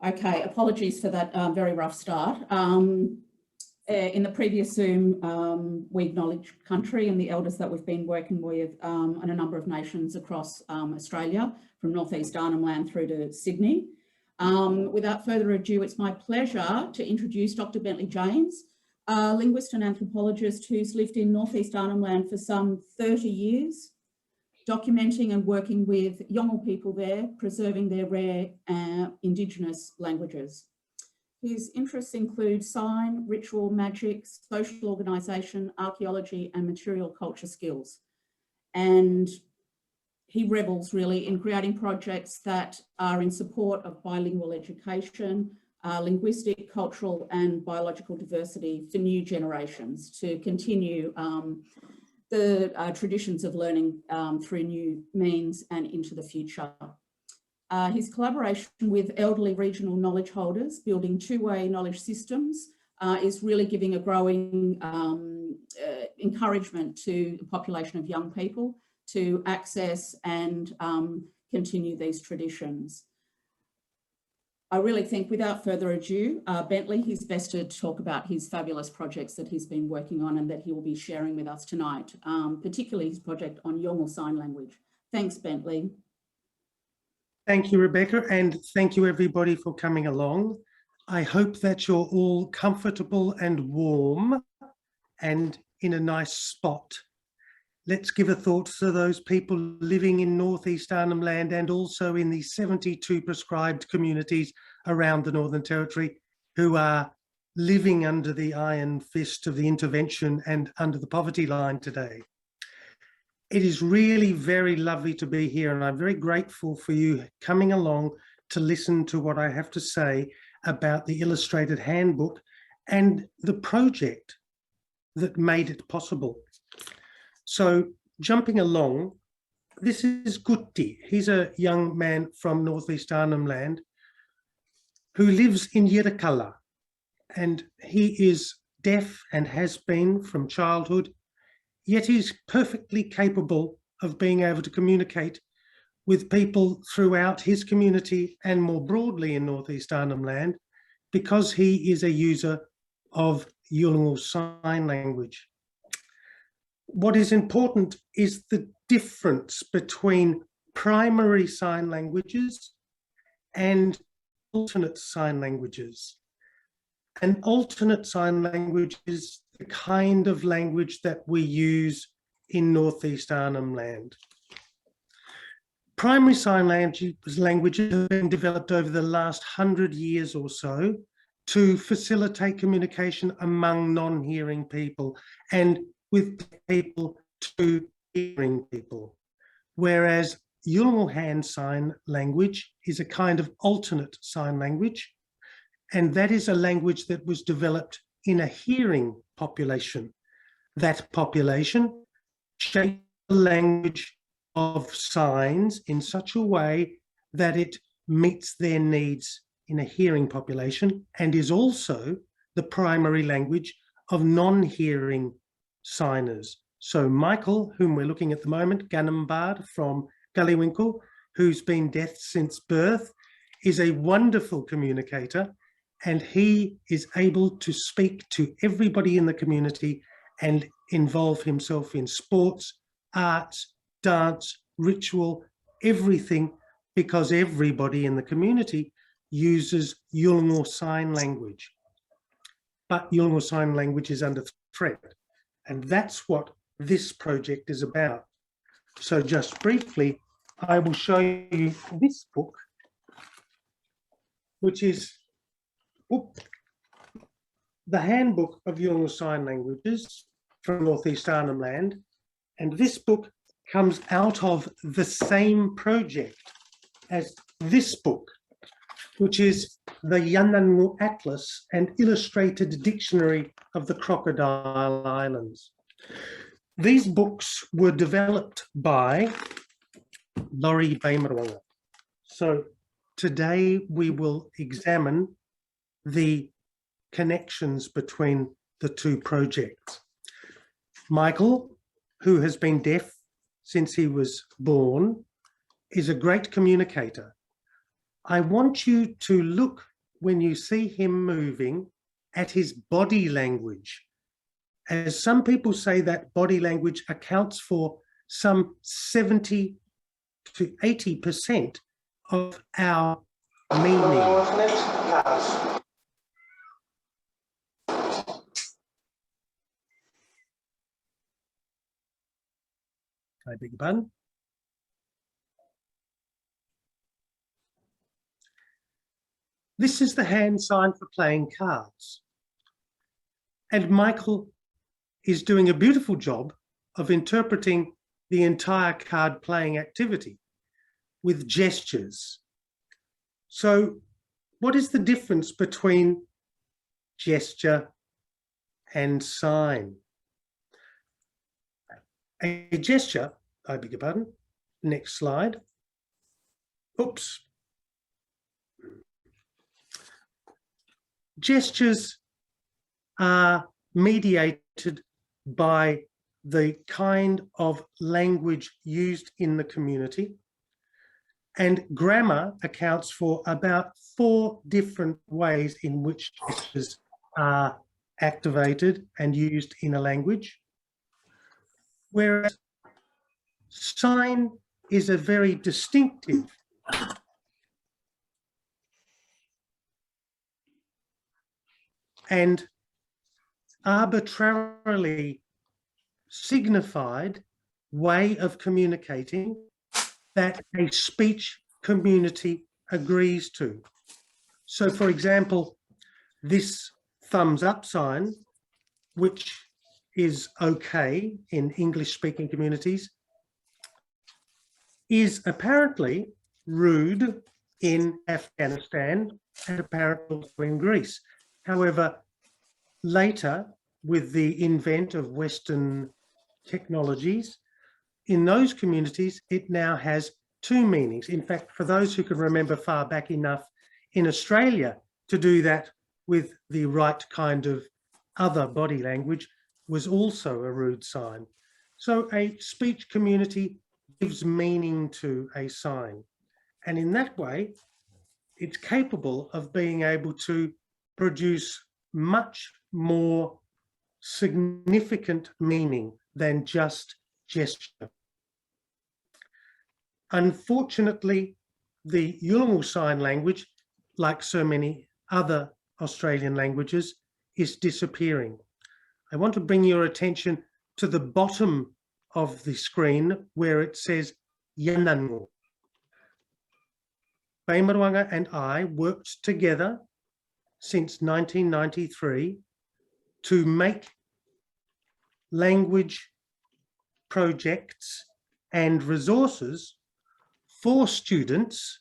Okay, apologies for that very rough start. In the previous Zoom, we acknowledged country and the elders that we've been working with in a number of nations across Australia, from North East Arnhem Land through to Sydney. Without further ado, it's my pleasure to introduce Dr Bentley James, a linguist and anthropologist who's lived in North East Arnhem Land for some 30 years, documenting and working with Yolŋu people there, preserving their rare Indigenous languages. His interests include sign, ritual, magic, social organisation, archaeology and material culture skills. And he revels really in creating projects that are in support of bilingual education, linguistic, cultural and biological diversity for new generations to continue the traditions of learning through new means and into the future. His collaboration with elderly regional knowledge holders, building two-way knowledge systems, is really giving a growing encouragement to the population of young people to access and continue these traditions. I really think, without further ado, Bentley, he's best to talk about his fabulous projects that he's been working on and that he will be sharing with us tonight, particularly his project on Yolŋu Sign Language. Thanks, Bentley. Thank you, Rebecca, and thank you everybody for coming along. I hope that you're all comfortable and warm and in a nice spot. Let's give a thought to those people living in North East Arnhem Land and also in the 72 prescribed communities around the Northern Territory who are living under the iron fist of the intervention and under the poverty line today. It is really very lovely to be here, and I'm very grateful for you coming along to listen to what I have to say about the illustrated handbook and the project that made it possible. So jumping along, this is Gutti. He's a young man from North East Arnhem Land who lives in Yirrakala, and he is deaf and has been from childhood, yet he's perfectly capable of being able to communicate with people throughout his community and more broadly in North East Arnhem Land because he is a user of Yolŋu Sign Language. What is important is the difference between primary sign languages and alternate sign languages. An alternate sign language is the kind of language that we use in North East Arnhem Land. Primary sign languages have been developed over the last 100 years or so to facilitate communication among non-hearing people and with people to hearing people, whereas Yolŋu hand sign language is a kind of alternate sign language, and that is a language that was developed in a hearing population. That population shaped the language of signs in such a way that it meets their needs in a hearing population and is also the primary language of non-hearing signers. So Michael, whom we're looking at the moment, Ganambard from Gullywinkle, who's been deaf since birth, is a wonderful communicator, and he is able to speak to everybody in the community and involve himself in sports, arts, dance, ritual, everything, because everybody in the community uses Yolŋu Sign Language. But Yolŋu Sign Language is under threat. And that's what this project is about. So just briefly, I will show you this book, which is the Handbook of Yolŋu Sign Languages from North East Arnhem Land. And this book comes out of the same project as this book, which is the Yan-nhaŋu Atlas and Illustrated Dictionary of the Crocodile Islands. These books were developed by Laurie Baymarrwana. So today we will examine the connections between the two projects. Michael, who has been deaf since he was born, is a great communicator. I want you to look when you see him moving at his body language. As some people say that body language accounts for some 70 to 80% of our meaning. I beg your pardon. This is the hand sign for playing cards. And Michael is doing a beautiful job of interpreting the entire card playing activity with gestures. So what is the difference between gesture and sign? A gesture, I beg your pardon, next slide. Oops. Gestures are mediated by the kind of language used in the community, and grammar accounts for about 4 different ways in which gestures are activated and used in a language, whereas sign is a very distinctive and arbitrarily signified way of communicating that a speech community agrees to. So, for example, this thumbs up sign, which is okay in English-speaking communities, is apparently rude in Afghanistan and apparently also in Greece. However, later, with the invent of Western technologies, in those communities, it now has 2 meanings. In fact, for those who can remember far back enough in Australia to do that with the right kind of other body language was also a rude sign. So a speech community gives meaning to a sign. And in that way, it's capable of being able to produce much more significant meaning than just gesture. Unfortunately, the Yolŋu sign language, like so many other Australian languages, is disappearing. I want to bring your attention to the bottom of the screen where it says Yan-nhanu. Baymarrwaŋa and I worked together since 1993 to make language projects and resources for students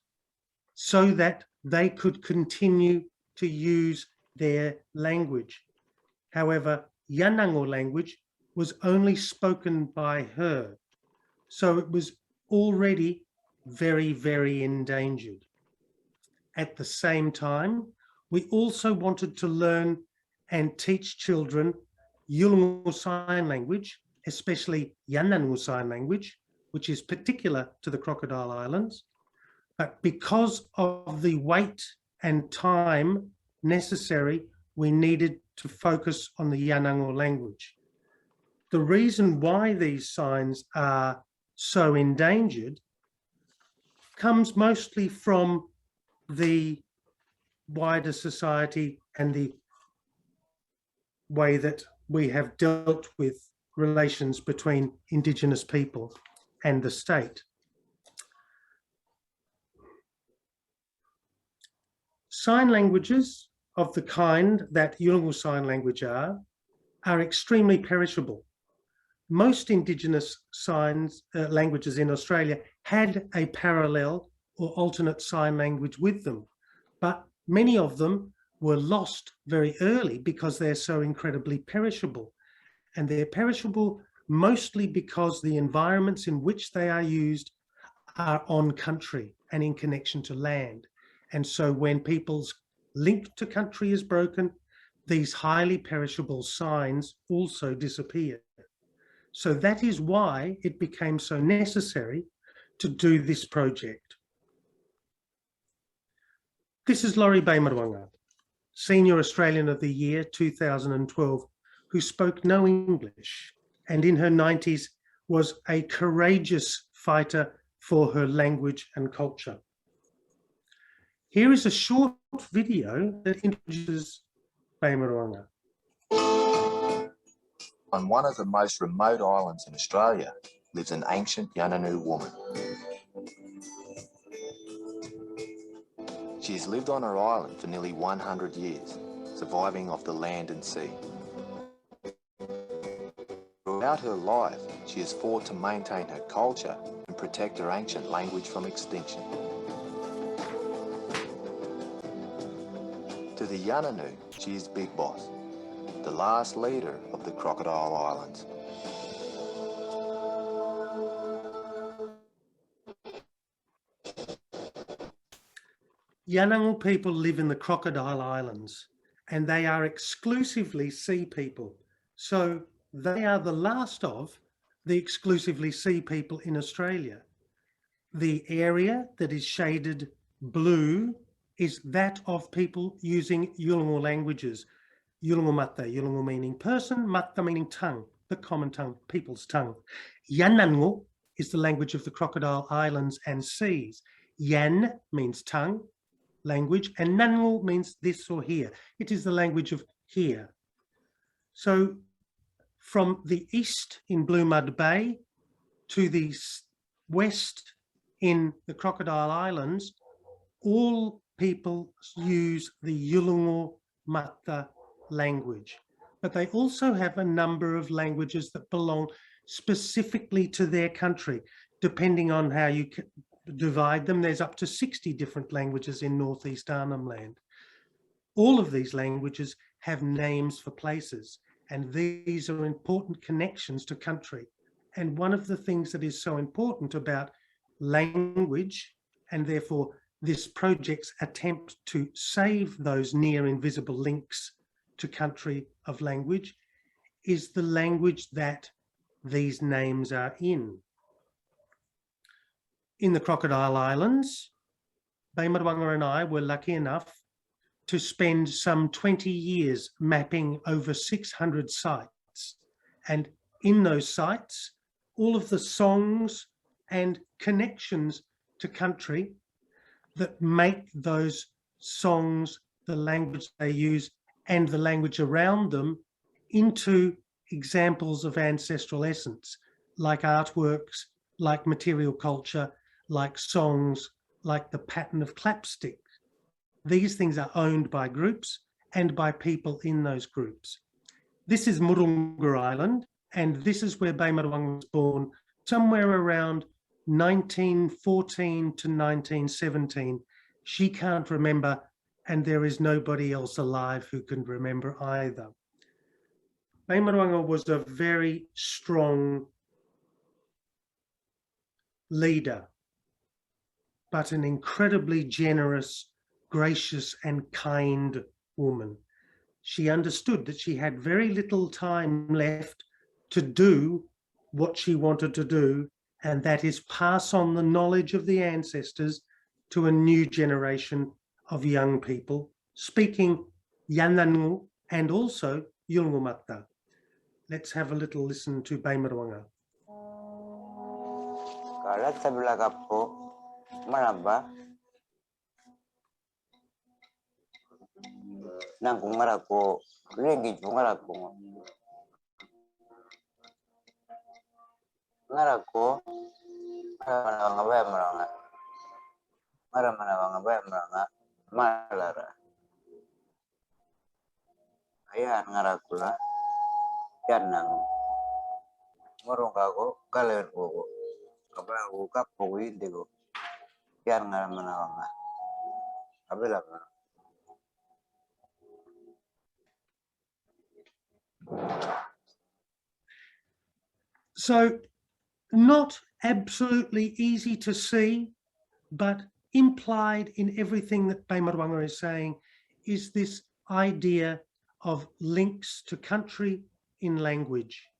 so that they could continue to use their language. However, Yan-nhanu language was only spoken by her, so it was already very, very endangered. At the same time, we also wanted to learn and teach children Yolŋu sign language, especially Yan-nhanu sign language, which is particular to the Crocodile Islands. But because of the wait and time necessary, we needed to focus on the Yan-nhanu language. The reason why these signs are so endangered comes mostly from the wider society and the way that we have dealt with relations between Indigenous people and the state. Sign languages of the kind that Yolŋu sign language are extremely perishable. Most Indigenous languages in Australia had a parallel or alternate sign language with them, but many of them were lost very early because they're so incredibly perishable. And they're perishable mostly because the environments in which they are used are on country and in connection to land. And so when people's link to country is broken, these highly perishable signs also disappear. So that is why it became so necessary to do this project. This is Laurie Baymarrwaŋa, Senior Australian of the Year 2012, who spoke no English and in her 90s was a courageous fighter for her language and culture. Here is a short video that introduces Baymarrwaŋa. On one of the most remote islands in Australia lives an ancient Yan-nhanu woman. She has lived on her island for nearly 100 years, surviving off the land and sea. Throughout her life, she has fought to maintain her culture and protect her ancient language from extinction. To the Yan-nhanu, she is Big Boss, the last leader of the Crocodile Islands. Yan-nhaŋu people live in the Crocodile Islands and they are exclusively sea people. So they are the last of the exclusively sea people in Australia. The area that is shaded blue is that of people using Yolŋu languages. Yolŋu mata, Yolŋu meaning person, mata meaning tongue, the common tongue, people's tongue. Yan-nhaŋu is the language of the Crocodile Islands and seas. Yan means tongue, language, and nhaŋu means this or here. It is the language of here. So from the east in Blue Mud Bay to the west in the Crocodile Islands, all people use the Yolŋu mata language, but they also have a number of languages that belong specifically to their country, depending on how you divide them. There's up to 60 different languages in North East Arnhem Land. All of these languages have names for places, and these are important connections to country. And one of the things that is so important about language, and therefore this project's attempt to save those near invisible links to country of language, is the language that these names are in. In the Crocodile Islands, Baymarrwaŋa and I were lucky enough to spend some 20 years mapping over 600 sites. And in those sites, all of the songs and connections to country that make those songs, the language they use, and the language around them into examples of ancestral essence, like artworks, like material culture, like songs, like the pattern of clapstick. These things are owned by groups and by people in those groups. This is Murrunga Island, and this is where Baymarrwaŋa was born, somewhere around 1914 to 1917. She can't remember, and there is nobody else alive who can remember either. Baymarrwaŋa was a very strong leader, but an incredibly generous, gracious and kind woman. She understood that she had very little time left to do what she wanted to do, and that is pass on the knowledge of the ancestors to a new generation of young people speaking Yan-nhanu and also Yolŋu mata. Let's have a little listen to Baymarrwaŋa. Maraba nangkung marako legi marako marako Baymarrwaŋa malara ayah ngarakula Yan-nhanu Murrunga ko kalen ko kabago kapo indigo Yan-nhanu abela. So not absolutely easy to see, but implied in everything that Baymarrwaŋa is saying is this idea of links to country in language,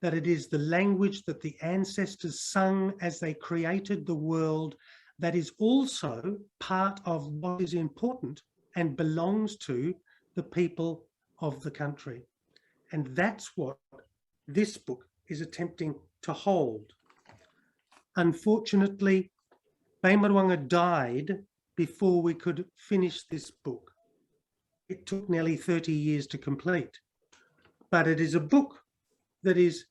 that it is the language that the ancestors sung as they created the world that is also part of what is important and belongs to the people of the country. And that's what this book is attempting to hold. Unfortunately, Baymarrwaŋa died before we could finish this book. It took nearly 30 years to complete, but it is a book that is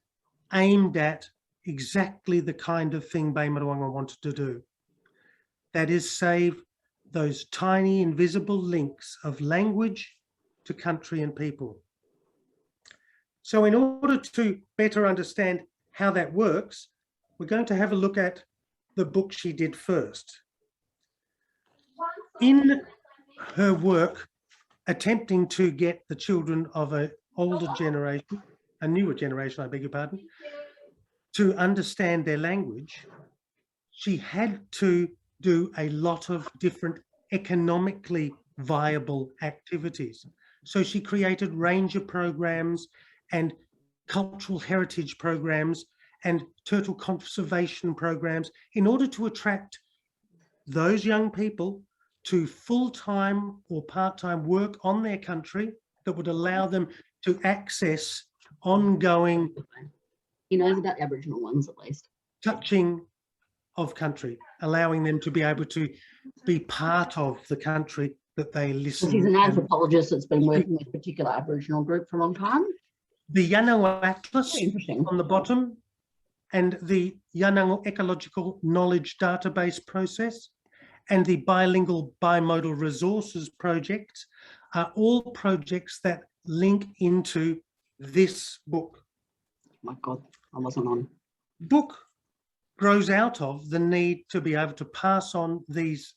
aimed at exactly the kind of thing Baymarrwaŋa wanted to do. That is, save those tiny invisible links of language to country and people. So in order to better understand how that works, we're going to have a look at the book she did first. In her work, attempting to get the children of an older generation, a newer generation, I beg your pardon, to understand their language, she had to do a lot of different economically viable activities. So she created ranger programs and cultural heritage programs and turtle conservation programs in order to attract those young people to full-time or part-time work on their country that would allow them to access ongoing, He knows about Aboriginal ones at least. touching of country, allowing them to be able to be part of the country that they listen. He's an anthropologist that's been working with a particular Aboriginal group for a long time. The Yan-nhaŋu Atlas Very interesting. on the bottom and the Yan-nhaŋu Ecological Knowledge Database process and the Bilingual Bimodal Resources project are all projects that link into this book. My God, I wasn't on. Book grows out of the need to be able to pass on these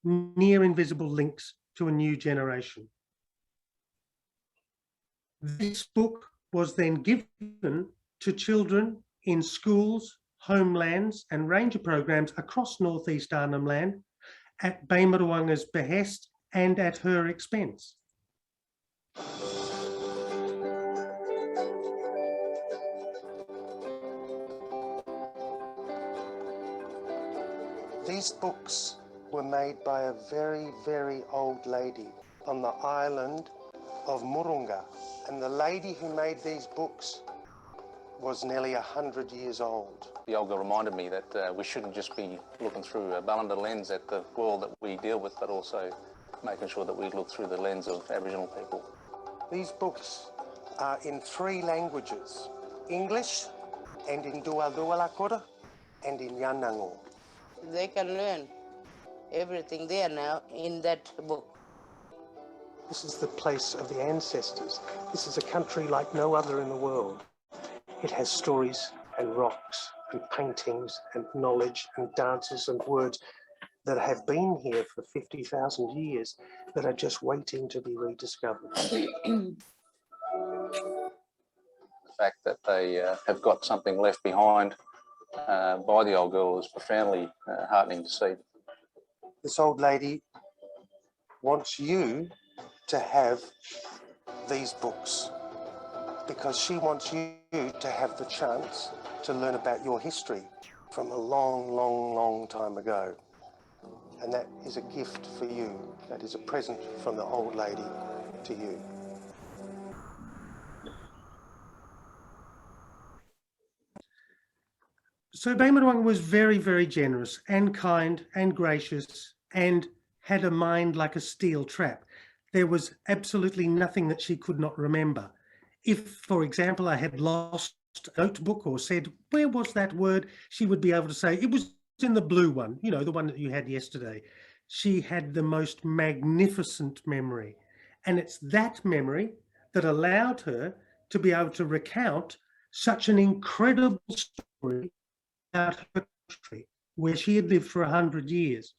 near invisible links to a new generation. This book was then given to children in schools, homelands and ranger programs across North East Arnhem Land at Baymarrwaŋa's behest and at her expense. These books were made by a very, very old lady on the island of Murrunga. And the lady who made these books was nearly 100 years old. Yolŋu reminded me that we shouldn't just be looking through a Ballender lens at the world that we deal with, but also making sure that we look through the lens of Aboriginal people. These books are in 3 languages, English and in Dual and in Yan-nhaŋu. They can learn everything there now in that book. This is the place of the ancestors. This is a country like no other in the world. It has stories and rocks and paintings and knowledge and dances and words that have been here for 50,000 years that are just waiting to be rediscovered. The fact that they have got something left behind by the old girl is profoundly heartening to see. This old lady wants you to have these books because she wants you to have the chance to learn about your history from a long, long, long time ago. And that is a gift for you. That is a present from the old lady to you. So Baymarrwaŋa was very, very generous and kind and gracious and had a mind like a steel trap. There was absolutely nothing that she could not remember. If, for example, I had lost a notebook or said, where was that word? She would be able to say, it was in the blue one, you know, the one that you had yesterday. She had the most magnificent memory. And it's that memory that allowed her to be able to recount such an incredible story about her country, where she had lived for 100 years.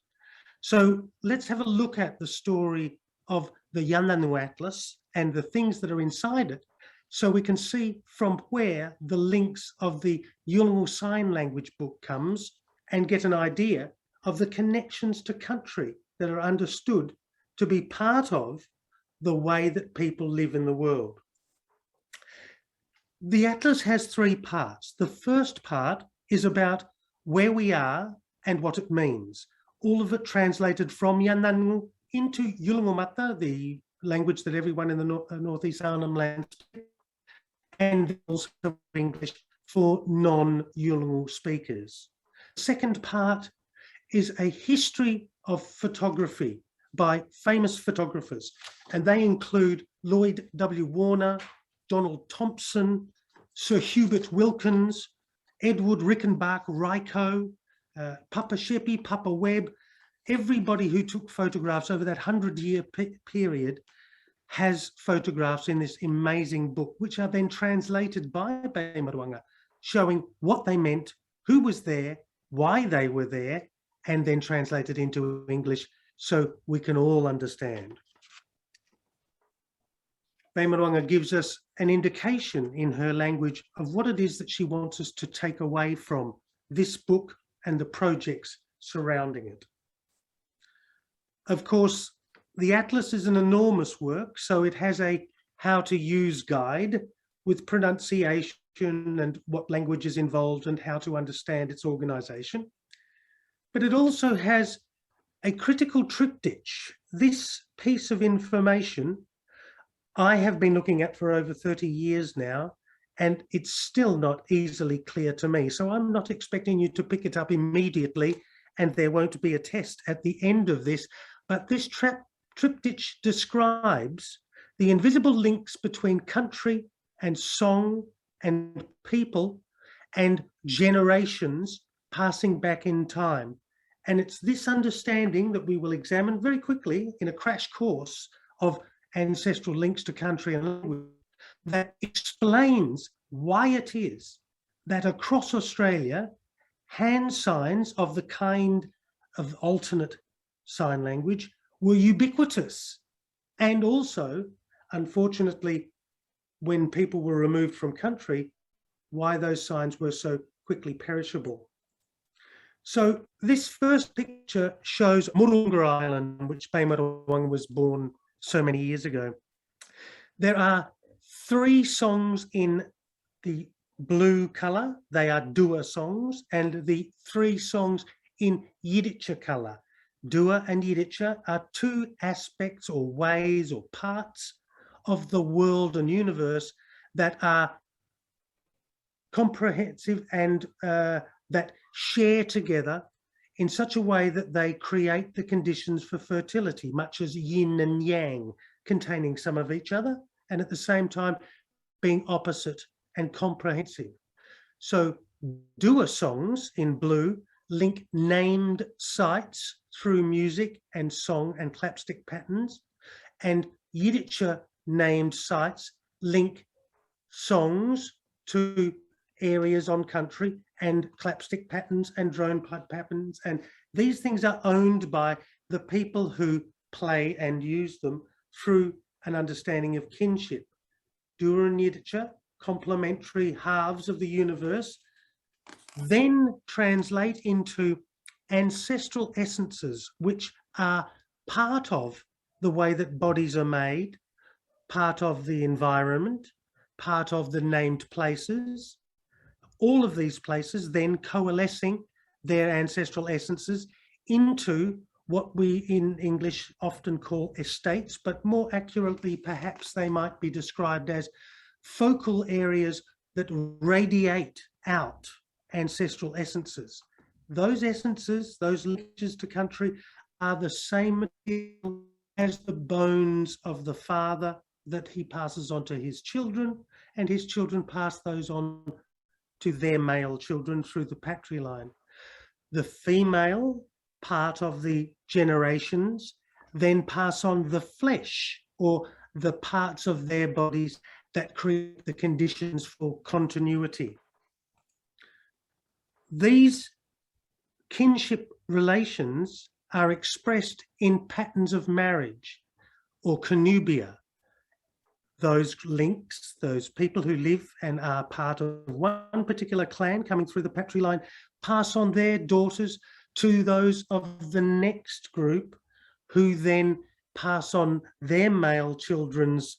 So let's have a look at the story of the Yan-nhaŋu Atlas and the things that are inside it, so we can see from where the links of the Yolŋu sign language book comes and get an idea of the connections to country that are understood to be part of the way that people live in the world. The Atlas has 3 parts. The first part is about where we are and what it means. all of it translated from Yan-nhaŋu into Yolŋu, the language that everyone in the North East Arnhem Land speaks, and also English for non-Yolŋu speakers. The second part is a history of photography by famous photographers, and they include Lloyd W. Warner, Donald Thompson, Sir Hubert Wilkins, Edward Rickenbach Ryko, Papa Sheppy, Papa Webb. Everybody who took photographs over that 100-year period has photographs in this amazing book, which are then translated by Baymarrwaŋa, showing what they meant, who was there, why they were there, and then translated into English so we can all understand. Baymarrwaŋa gives us an indication in her language of what it is that she wants us to take away from this book and the projects surrounding it. Of course, the Atlas is an enormous work, so it has a how to use guide with pronunciation and what language is involved and how to understand its organization. But it also has a critical triptych. This piece of information I have been looking at for over 30 years now, and it's still not easily clear to me. So I'm not expecting you to pick it up immediately, and there won't be a test at the end of this. But this triptych describes the invisible links between country and song and people and generations passing back in time. And it's this understanding that we will examine very quickly in a crash course of ancestral links to country and language that explains why it is that across Australia, hand signs of the kind of alternate sign language were ubiquitous. And also, unfortunately, when people were removed from country, why those signs were so quickly perishable. So this first picture shows Murrunga Island, which Baymarrwaŋa was born so many years ago. There are 3 songs in the blue colour. They are Dua songs, and the 3 songs in Yiddish colour. Dua and Yiddish are 2 aspects or ways or parts of the world and universe that are comprehensive and that share together in such a way that they create the conditions for fertility, much as yin and yang, containing some of each other and at the same time being opposite and comprehensive. So Dua songs in blue link named sites through music and song and clapstick patterns, and Yiddish named sites link songs to areas on country and clapstick patterns and drone pipe patterns, and these things are owned by the people who play and use them through an understanding of kinship. Dua and Yiddish, complementary halves of the universe, then translate into ancestral essences, which are part of the way that bodies are made, part of the environment, part of the named places. All of these places then coalescing their ancestral essences into what we in English often call estates, but more accurately, perhaps they might be described as focal areas that radiate out ancestral essences. Those essences, those linkages to country, are the same material as the bones of the father that he passes on to his children, and his children pass those on to their male children through the patriline. The female part of the generations then pass on the flesh or the parts of their bodies that create the conditions for continuity. These kinship relations are expressed in patterns of marriage or connubia. Those links, those people who live and are part of one particular clan coming through the patriline, pass on their daughters to those of the next group, who then pass on their male children's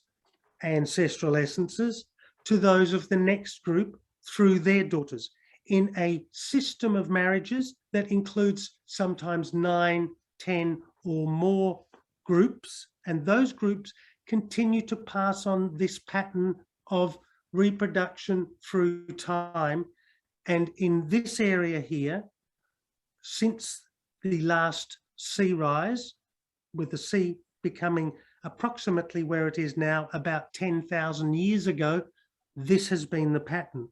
ancestral essences to those of the next group through their daughters. in a system of marriages that includes sometimes 9, 10 or more groups, and those groups continue to pass on this pattern of reproduction through time. And in this area here, since the last sea rise, with the sea becoming approximately where it is now about 10,000 years ago, this has been the pattern.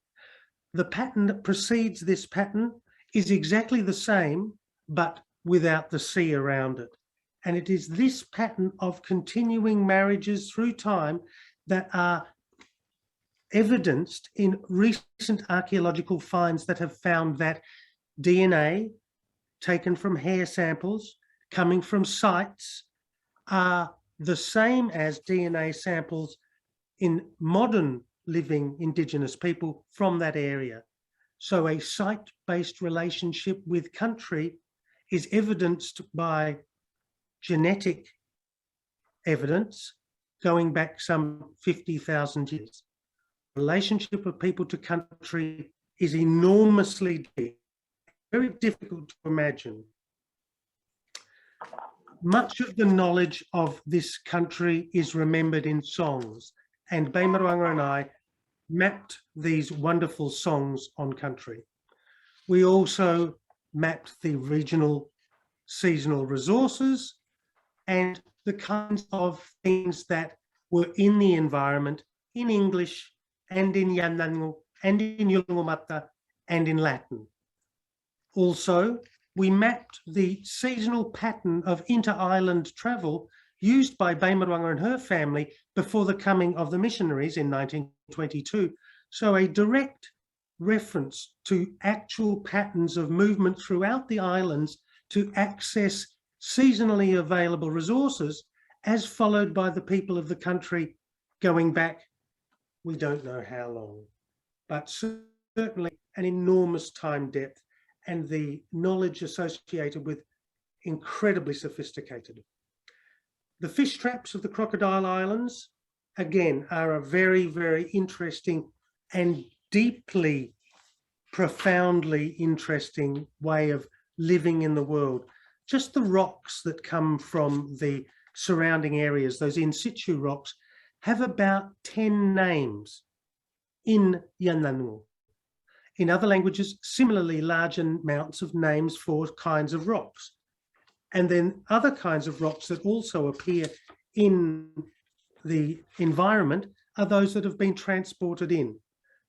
The pattern that precedes this pattern is exactly the same, but without the sea around it. And it is this pattern of continuing marriages through time that are evidenced in recent archaeological finds that have found that DNA taken from hair samples coming from sites are the same as DNA samples in modern living indigenous people from that area. So a site-based relationship with country is evidenced by genetic evidence going back some 50,000 years. Relationship of people to country is enormously deep, very difficult to imagine. Much of the knowledge of this country is remembered in songs, and Baymarrwaŋa and I mapped these wonderful songs on country. We also mapped the regional seasonal resources and the kinds of things that were in the environment in English and in Yan-nhaŋu and in Yolŋu and in Latin. Also, we mapped the seasonal pattern of inter-island travel used by Baymarrwaŋa and her family before the coming of the missionaries in 1922. So a direct reference to actual patterns of movement throughout the islands to access seasonally available resources as followed by the people of the country going back, we don't know how long, but certainly an enormous time depth and the knowledge associated with incredibly sophisticated. The fish traps of the Crocodile Islands, again, are a very, very interesting and deeply, profoundly interesting way of living in the world. Just the rocks that come from the surrounding areas, those in situ rocks, have about 10 names in Yan-nhanu. In other languages, similarly large amounts of names for kinds of rocks. And then other kinds of rocks that also appear in the environment are those that have been transported in.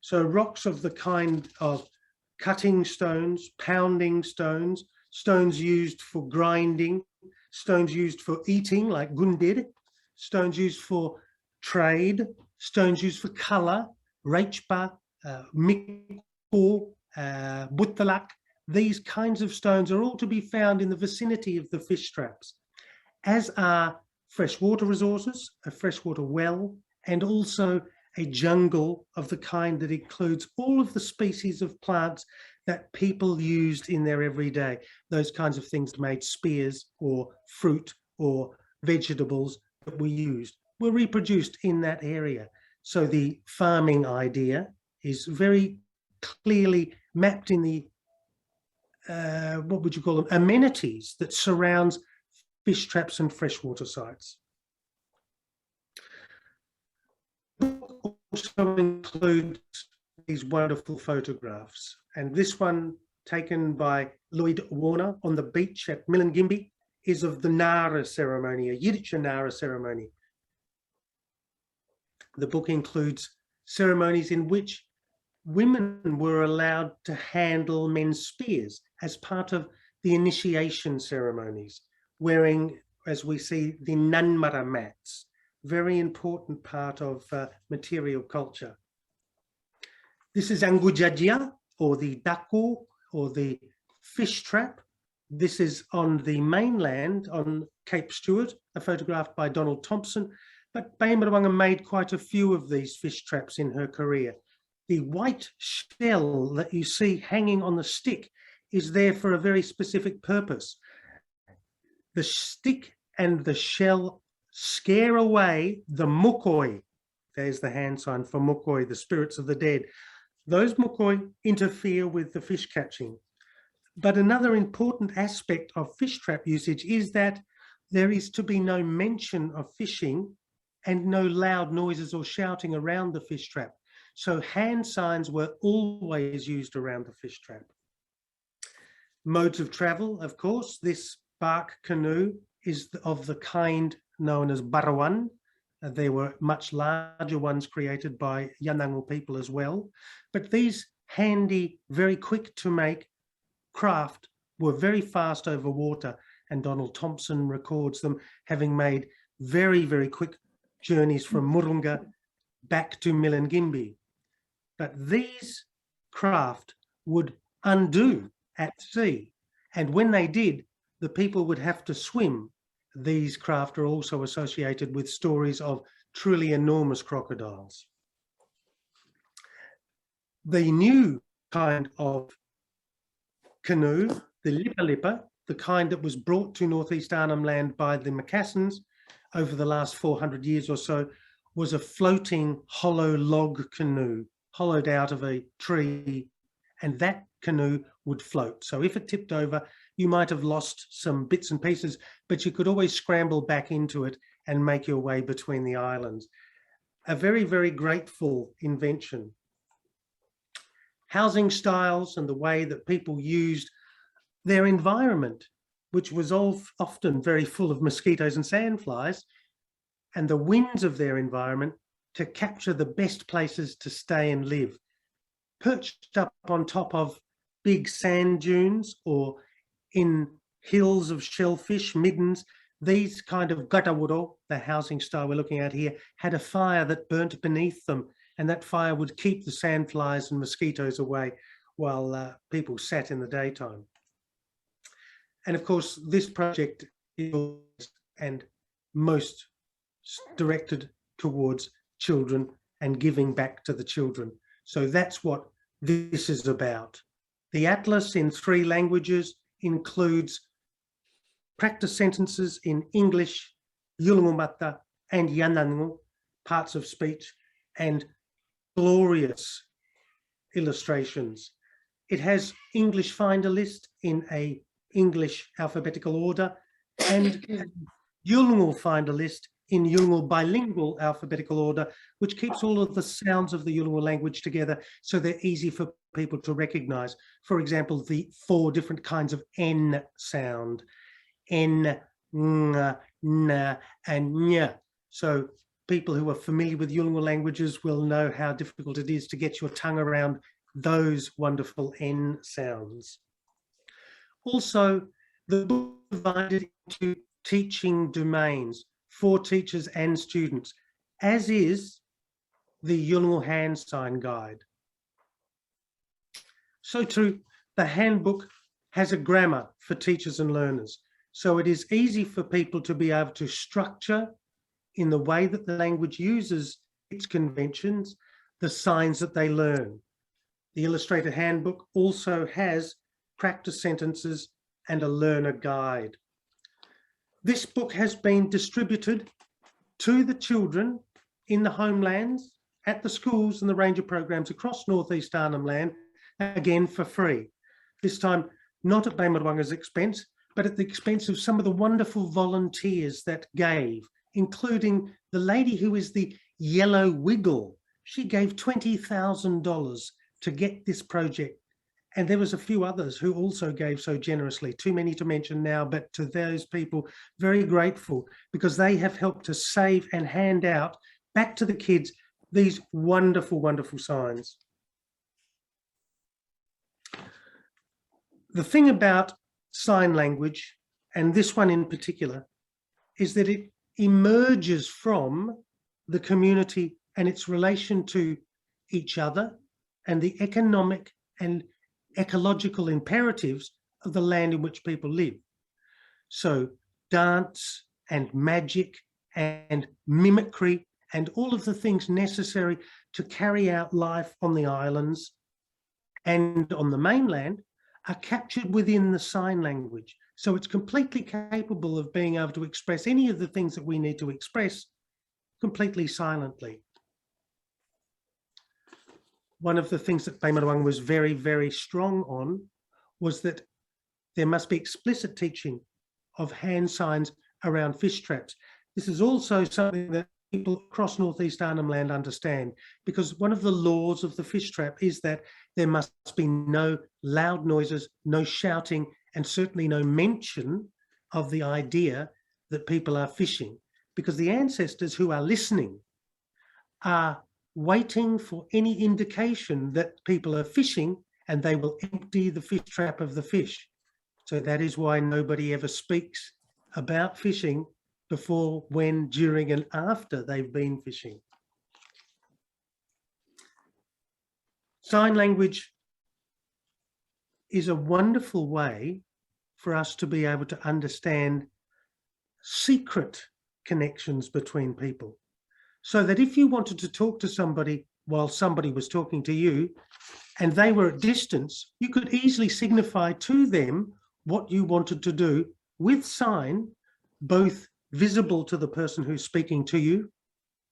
So rocks of the kind of cutting stones, pounding stones, stones used for grinding, stones used for eating like gundir, stones used for trade, stones used for colour, reichpa, mikko, butalak. These kinds of stones are all to be found in the vicinity of the fish traps, as are freshwater resources, a freshwater well, and also a jungle of the kind that includes all of the species of plants that people used in their everyday. Those kinds of things made spears or fruit or vegetables that were used were reproduced in that area. So the farming idea is very clearly mapped in the what would you call them, amenities that surrounds fish traps and freshwater sites. Also includes these wonderful photographs, and this one taken by Lloyd Warner on the beach at Milangimbi is of the Nara ceremony, a Yiddish Nara ceremony. The book includes ceremonies in which women were allowed to handle men's spears as part of the initiation ceremonies, wearing, as we see, the nanmara mats, very important part of material culture. This is Angujajia, or the dako, or the fish trap. This is on the mainland on Cape Stewart, a photograph by Donald Thompson, but Baymarrwaŋa made quite a few of these fish traps in her career. The white shell that you see hanging on the stick is there for a very specific purpose. The stick and the shell scare away the mukoi. There's the hand sign for mukoi, the spirits of the dead. Those mokoi interfere with the fish catching. But another important aspect of fish trap usage is that there is to be no mention of fishing and no loud noises or shouting around the fish trap. So hand signs were always used around the fish trap. Modes of travel, of course, this bark canoe is of the kind known as barawan. There were much larger ones created by Yan-nhaŋu people as well. But these handy, very quick to make craft were very fast over water, and Donald Thompson records them having made very, very quick journeys from Murrunga back to Milangimbi. But these craft would undo at sea, and when they did, the people would have to swim. These craft are also associated with stories of truly enormous crocodiles. The new kind of canoe, the lipa, the kind that was brought to North East Arnhem Land by the Macassans over the last 400 years or so, was a floating hollow log canoe, hollowed out of a tree, and that canoe would float. So if it tipped over, you might have lost some bits and pieces, but you could always scramble back into it and make your way between the islands. A very, very grateful invention. Housing styles and the way that people used their environment, which was often very full of mosquitoes and sandflies, and the winds of their environment to capture the best places to stay and live. Perched up on top of big sand dunes or in hills of shellfish, middens, these kind of gatawuro, the housing style we're looking at here, had a fire that burnt beneath them, and that fire would keep the sandflies and mosquitoes away while people sat in the daytime. And of course, this project is and most directed towards children and giving back to the children. So that's what this is about. The atlas in 3 languages includes practice sentences in English, Yolŋu and Yan-nhaŋu, parts of speech, and glorious illustrations. It has English finder list in a English alphabetical order and Yolŋu finder list in Yolŋu bilingual alphabetical order, which keeps all of the sounds of the Yolŋu language together so they're easy for people to recognize. For example, the 4 different kinds of N sound, N, Ng, N, and Ny. So people who are familiar with Yolŋu languages will know how difficult it is to get your tongue around those wonderful N sounds. Also, the book is divided into teaching domains for teachers and students, as is the Yolŋu hand sign guide. So too, the handbook has a grammar for teachers and learners. So it is easy for people to be able to structure in the way that the language uses its conventions, the signs that they learn. The illustrated handbook also has practice sentences and a learner guide. This book has been distributed to the children in the homelands, at the schools and the ranger programs across North East Arnhem Land, again for free. This time, not at Baymarrwaŋa's expense, but at the expense of some of the wonderful volunteers that gave, including the lady who is the Yellow Wiggle. She gave $20,000 to get this project. And there was a few others who also gave so generously, too many to mention now, but to those people, very grateful because they have helped to save and hand out back to the kids these wonderful, wonderful signs. The thing about sign language, and this one in particular, is that it emerges from the community and its relation to each other and the economic and ecological imperatives of the land in which people live. So dance and magic and mimicry and all of the things necessary to carry out life on the islands and on the mainland are captured within the sign language. So it's completely capable of being able to express any of the things that we need to express completely silently. one of the things that Baymarrwaŋa was very, very strong on was that there must be explicit teaching of hand signs around fish traps. This is also something that people across North East Arnhem Land understand, because one of the laws of the fish trap is that there must be no loud noises, no shouting, and certainly no mention of the idea that people are fishing, because the ancestors who are listening are waiting for any indication that people are fishing, and they will empty the fish trap of the fish. So that is why nobody ever speaks about fishing before, when, during, and after they've been fishing. Sign language is a wonderful way for us to be able to understand secret connections between people. So that if you wanted to talk to somebody while somebody was talking to you and they were at distance, you could easily signify to them what you wanted to do with sign, both visible to the person who's speaking to you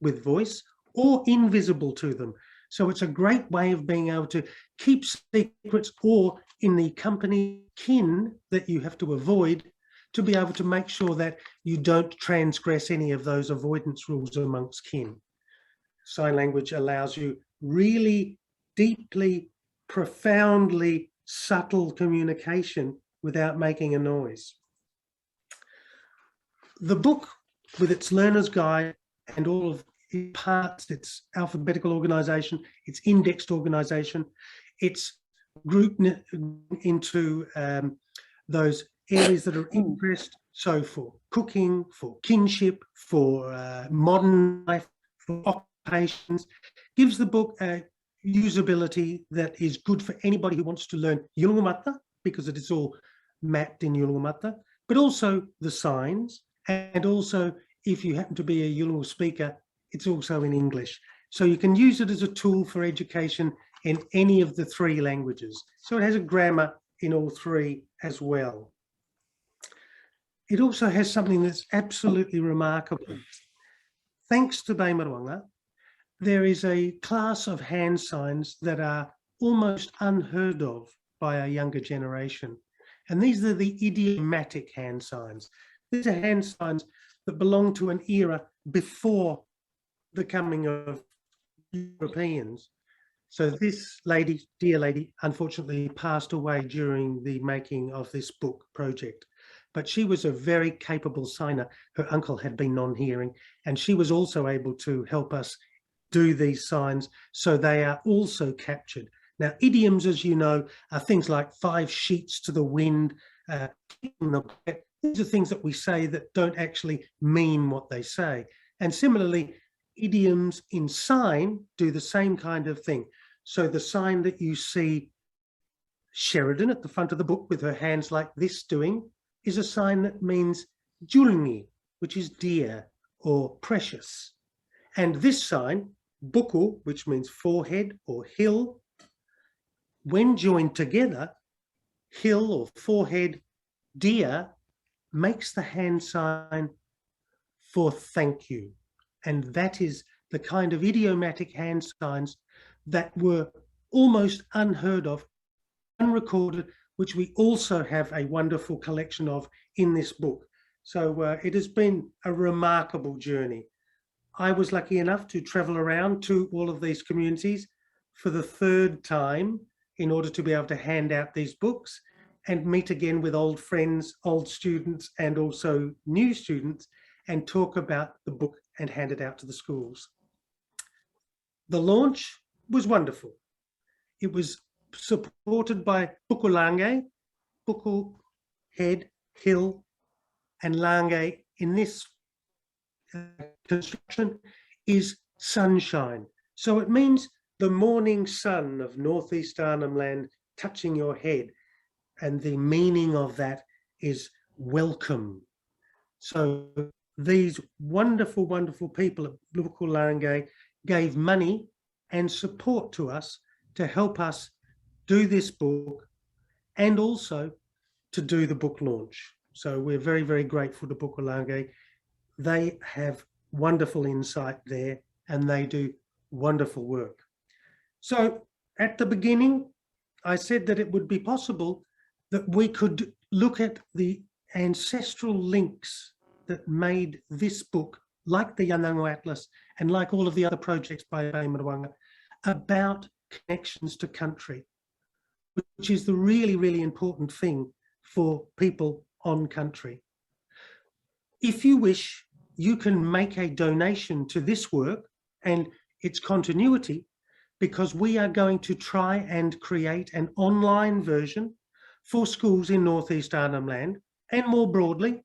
with voice or invisible to them. So it's a great way of being able to keep secrets, or in the company kin that you have to avoid, to be able to make sure that you don't transgress any of those avoidance rules amongst kin. Sign language allows you really deeply, profoundly subtle communication without making a noise. The book, with its learner's guide and all of its parts, its alphabetical organization, its indexed organization, it's grouped into those areas that are interest. So for cooking, for kinship, for modern life, for occupations, gives the book a usability that is good for anybody who wants to learn Yolŋu, because it is all mapped in Yolŋu, but also the signs. And also, if you happen to be a Yolŋu speaker, it's also in English. So you can use it as a tool for education in any of the three languages. So it has a grammar in all three as well. It also has something that's absolutely remarkable. Thanks to Baymarrwaŋa, there is a class of hand signs that are almost unheard of by a younger generation. And these are the idiomatic hand signs. These are hand signs that belong to an era before the coming of Europeans. So this lady, dear lady, unfortunately passed away during the making of this book project, but she was a very capable signer. Her uncle had been non-hearing, and she was also able to help us do these signs, so they are also captured. Now, idioms, as you know, are things like 5 sheets to the wind, these are things that we say that don't actually mean what they say. And similarly, idioms in sign do the same kind of thing. So the sign that you see Sheridan at the front of the book with her hands like this doing is a sign that means Yolŋu, which is dear or precious. And this sign, buku, which means forehead or hill, when joined together, hill or forehead, dear, makes the hand sign for thank you. And that is the kind of idiomatic hand signs that were almost unheard of, unrecorded, which we also have a wonderful collection of in this book. So it has been a remarkable journey. I was lucky enough to travel around to all of these communities for the 3rd time in order to be able to hand out these books and meet again with old friends, old students, and also new students, and talk about the book and hand it out to the schools. The launch was wonderful. It was supported by buku lange, buku, head, hill, and lange in this construction is sunshine. So it means the morning sun of North East Arnhem Land touching your head. And the meaning of that is welcome. So these wonderful, wonderful people at Buku Lange gave money and support to us to help us do this book and also to do the book launch. So we're very, very grateful to Buku Lange. They have wonderful insight there and they do wonderful work. So at the beginning, I said that it would be possible that we could look at the ancestral links that made this book, like the Yan-nhaŋu Atlas and like all of the other projects by Baymarrwaŋa, about connections to country, which is the really, really important thing for people on country. If you wish, you can make a donation to this work and its continuity, because we are going to try and create an online version for schools in North East Arnhem Land and more broadly.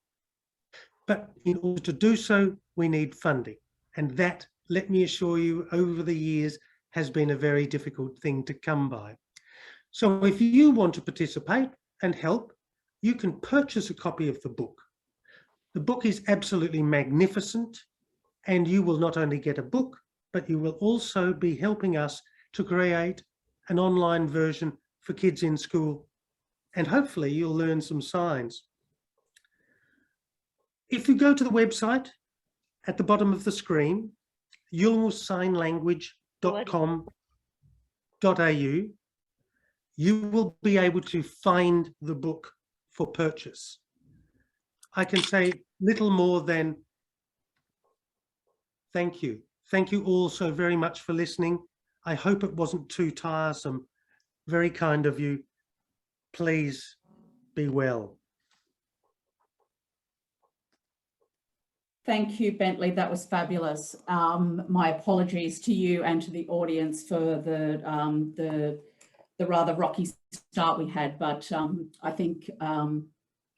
But in order to do so, we need funding. And that, let me assure you, over the years has been a very difficult thing to come by. So if you want to participate and help, you can purchase a copy of the book. The book is absolutely magnificent, and you will not only get a book, but you will also be helping us to create an online version for kids in school. And hopefully you'll learn some signs. If you go to the website at the bottom of the screen, yolngusignlanguage.com.au, you will be able to find the book for purchase. I can say little more than thank you. Thank you all so very much for listening. I hope it wasn't too tiresome. Very kind of you. Please be well. Thank you, Bentley. That was fabulous. My apologies to you and to the audience for the rather rocky start we had, but I think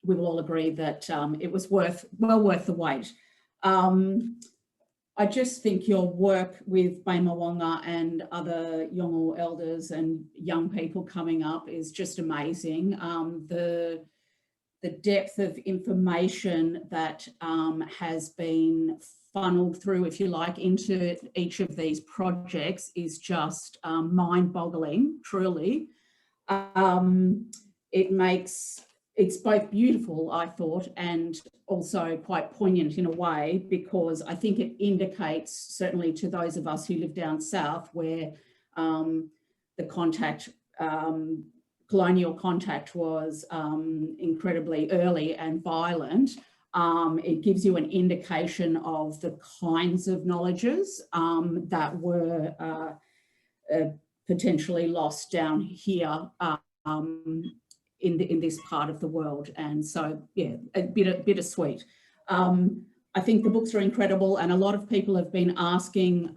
we will all agree that it was well worth the wait. I just think your work with Baymarrwaŋa and other Yolŋu elders and young people coming up is just amazing. The depth of information that has been funneled through, if you like, into each of these projects is just mind-boggling, truly. It's both beautiful, I thought, and also quite poignant in a way, because I think it indicates, certainly to those of us who live down south, where the colonial contact was incredibly early and violent. It gives you an indication of the kinds of knowledges that were potentially lost down here in this part of the world. And so, yeah, a bittersweet. I think the books are incredible, and a lot of people have been asking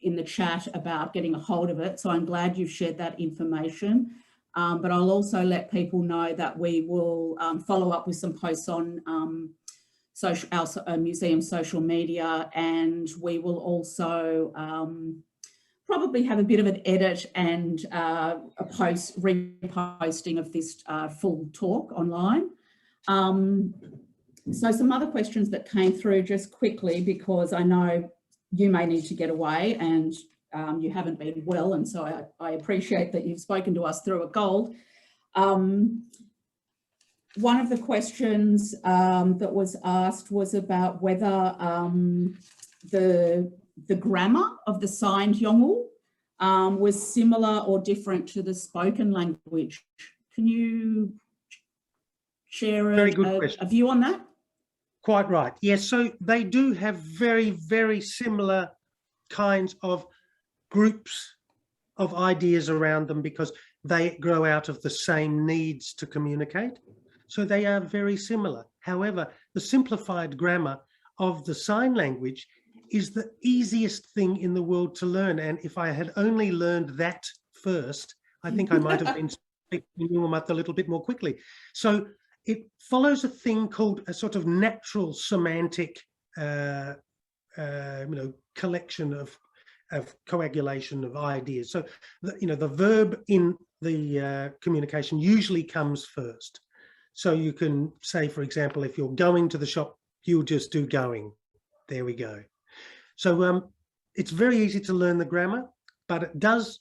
in the chat about getting a hold of it. So I'm glad you've shared that information. But I'll also let people know that we will follow up with some posts on our museum social media, and we will also probably have a bit of an edit and a reposting of this full talk online. So some other questions that came through just quickly, because I know you may need to get away and you haven't been well, and so I appreciate that you've spoken to us through a cold. One of the questions that was asked was about whether the grammar of the signed Yolŋu was similar or different to the spoken language. Can you share a view on that? Quite right. Yes, so they do have very, very similar kinds of groups of ideas around them, because they grow out of the same needs to communicate. So they are very similar. However, the simplified grammar of the sign language is the easiest thing in the world to learn. And if I had only learned that first, I think I might have been speaking Yolŋu a little bit more quickly. So it follows a thing called a sort of natural semantic collection of coagulation of ideas. So the verb in the communication usually comes first. So you can say, for example, if you're going to the shop, you'll just do going. There we go. So it's very easy to learn the grammar, but it does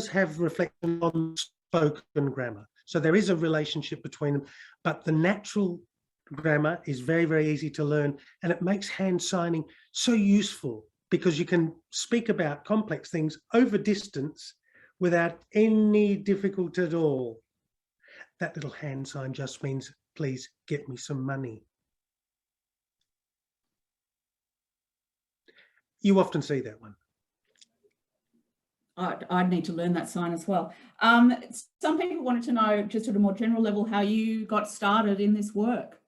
have reflection on spoken grammar. So there is a relationship between them, but the natural grammar is very, very easy to learn, and it makes hand signing so useful, because you can speak about complex things over distance without any difficulty at all. That little hand sign just means, please get me some money. You often see that one. I'd need to learn that sign as well. Some people wanted to know, just at a more general level, how you got started in this work.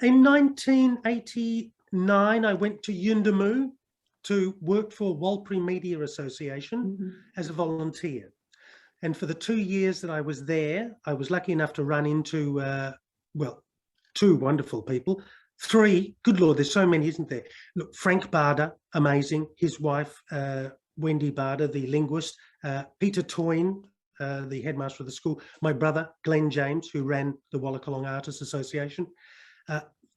In 1989, I went to Yolŋu to work for Warlpiri Media Association as a volunteer. And for the 2 years that I was there, I was lucky enough to run into, well, 2 wonderful people. 3, good Lord, there's so many, isn't there? Look, Frank Barder, amazing. His wife, Wendy Barder, the linguist. Peter Toyne, the headmaster of the school. My brother, Glenn James, who ran the Wallakalong Artists Association.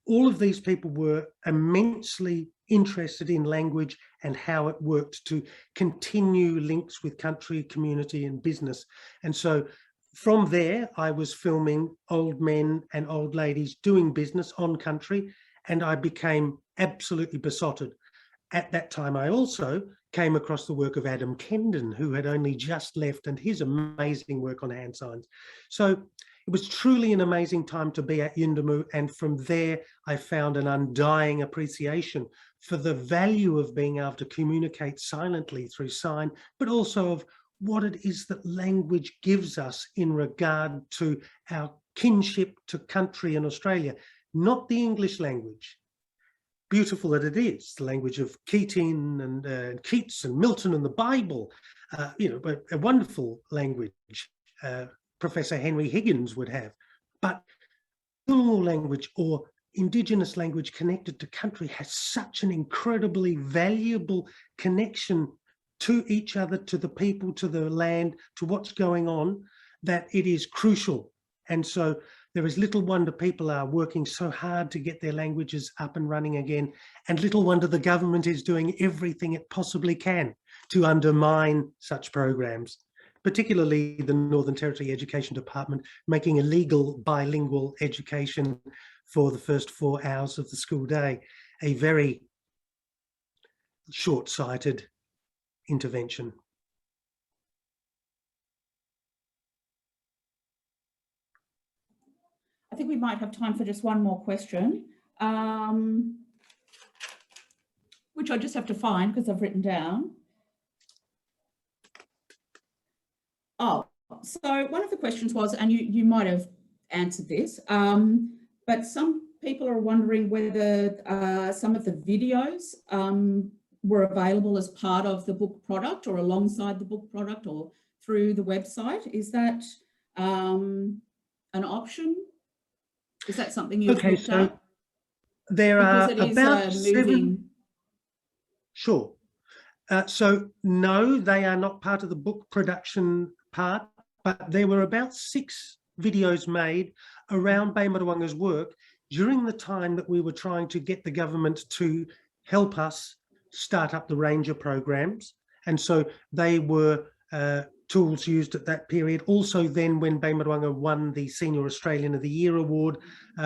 All of these people were immensely interested in language and how it worked to continue links with country, community and business. And so from there, I was filming old men and old ladies doing business on country, and I became absolutely besotted. At that time, I also came across the work of Adam Kendon, who had only just left, and his amazing work on hand signs. So it was truly an amazing time to be at Yolŋu, and from there I found an undying appreciation for the value of being able to communicate silently through sign, but also of what it is that language gives us in regard to our kinship to country in Australia, not the English language. Beautiful that it is, the language of Keating and Keats and Milton and the Bible, you know, a wonderful language. Professor Henry Higgins would have, but Yolŋu language or Indigenous language connected to country has such an incredibly valuable connection to each other, to the people, to the land, to what's going on, that it is crucial. And so there is little wonder people are working so hard to get their languages up and running again, and little wonder the government is doing everything it possibly can to undermine such programs. Particularly the Northern Territory Education Department making illegal bilingual education for the first 4 hours of the school day, a very short-sighted intervention. I think we might have time for just one more question, which I just have to find because I've written down. Oh, so one of the questions was, and you might have answered this, but some people are wondering whether some of the videos were available as part of the book product or alongside the book product or through the website. Is that an option? Is that something you've looked at? There are about 7. Sure. So no, they are not part of the book production part, but there were about 6 videos made around Baymarrwaŋa's work during the time that we were trying to get the government to help us start up the ranger programs. And so they were tools used at that period. Also then when Baymarrwaŋa won the Senior Australian of the Year award,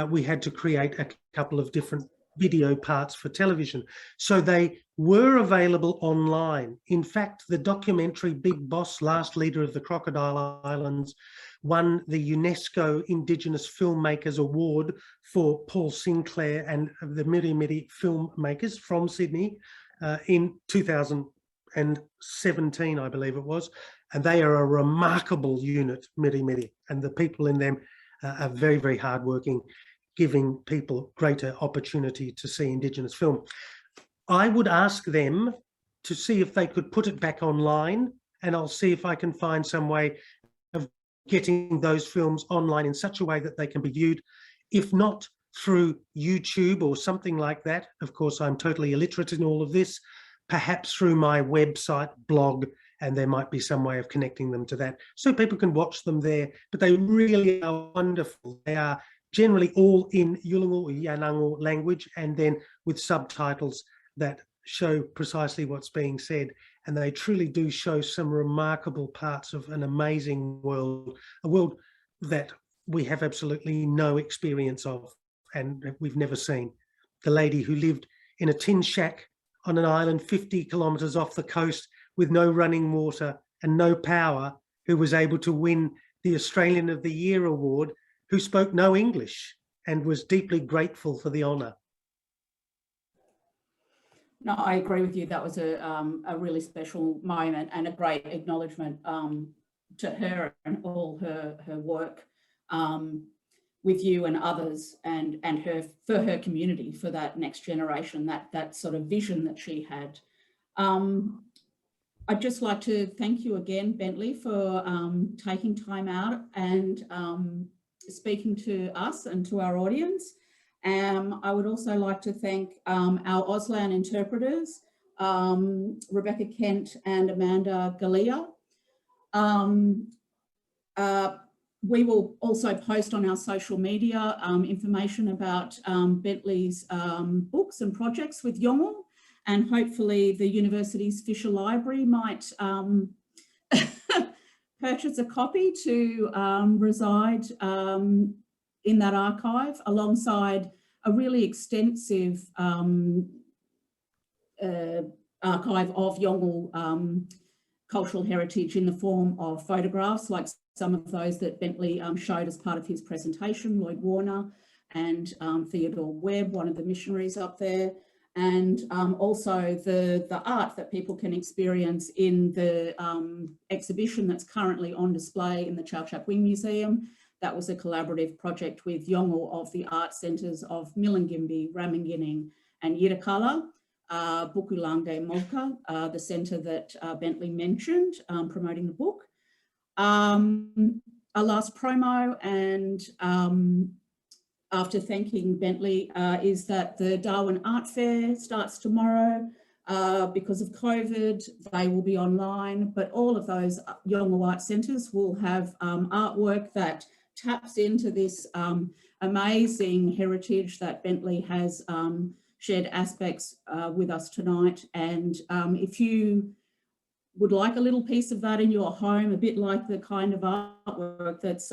we had to create a couple of different video parts for television. So they were available online. In fact, the documentary Big Boss, Last Leader of the Crocodile Islands, won the UNESCO Indigenous Filmmakers Award for Paul Sinclair and the Miri filmmakers from Sydney in 2017, I believe it was. And they are a remarkable unit, Miri, and the people in them are very, very hardworking, giving people greater opportunity to see Indigenous film. I would ask them to see if they could put it back online, and I'll see if I can find some way of getting those films online in such a way that they can be viewed, if not through YouTube or something like that. Of course, I'm totally illiterate in all of this, perhaps through my website, blog, and there might be some way of connecting them to that so people can watch them there. But they really are wonderful. They are generally all in Yolŋu or Yan-nhaŋu language, and then with subtitles that show precisely what's being said. And they truly do show some remarkable parts of an amazing world, a world that we have absolutely no experience of and we've never seen. The lady who lived in a tin shack on an island 50 kilometres off the coast with no running water and no power, who was able to win the Australian of the Year award, who spoke no English and was deeply grateful for the honour. No, I agree with you. That was a really special moment and a great acknowledgement to her and all her work with you and others, and her for her community, for that next generation, that sort of vision that she had. I'd just like to thank you again, Bentley, for taking time out and speaking to us and to our audience. I would also like to thank our Auslan interpreters, Rebecca Kent and Amanda Galea. We will also post on our social media information about Bentley's books and projects with Yolŋu, and hopefully the university's Fisher Library might purchase a copy to reside in that archive, alongside a really extensive archive of Yolŋu cultural heritage in the form of photographs, like some of those that Bentley showed as part of his presentation, Lloyd Warner and Theodore Webb, one of the missionaries up there, and also the art that people can experience in the exhibition that's currently on display in the Chow Chak Wing Museum. That was a collaborative project with Yolŋu of the art centres of Milingimbi, Ramingining and Yirrkala, Bukulange Molka, the centre that Bentley mentioned, promoting the book. Our last promo, and after thanking Bentley, is that the Darwin Art Fair starts tomorrow. Because of COVID, they will be online, but all of those Yolŋu art centres will have artwork that taps into this amazing heritage that Bentley has shared aspects with us tonight. And if you would like a little piece of that in your home, a bit like the kind of artwork that's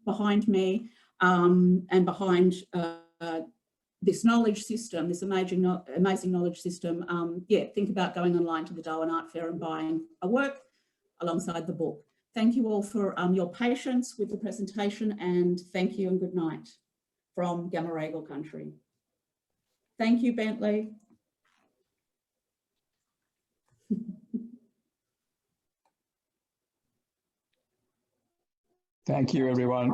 behind me and behind this knowledge system, this amazing knowledge system, yeah, think about going online to the Darwin Art Fair and buying a work alongside the book. Thank you all for your patience with the presentation, and thank you and good night from Gamaragal country. Thank you, Bentley. Thank you, everyone.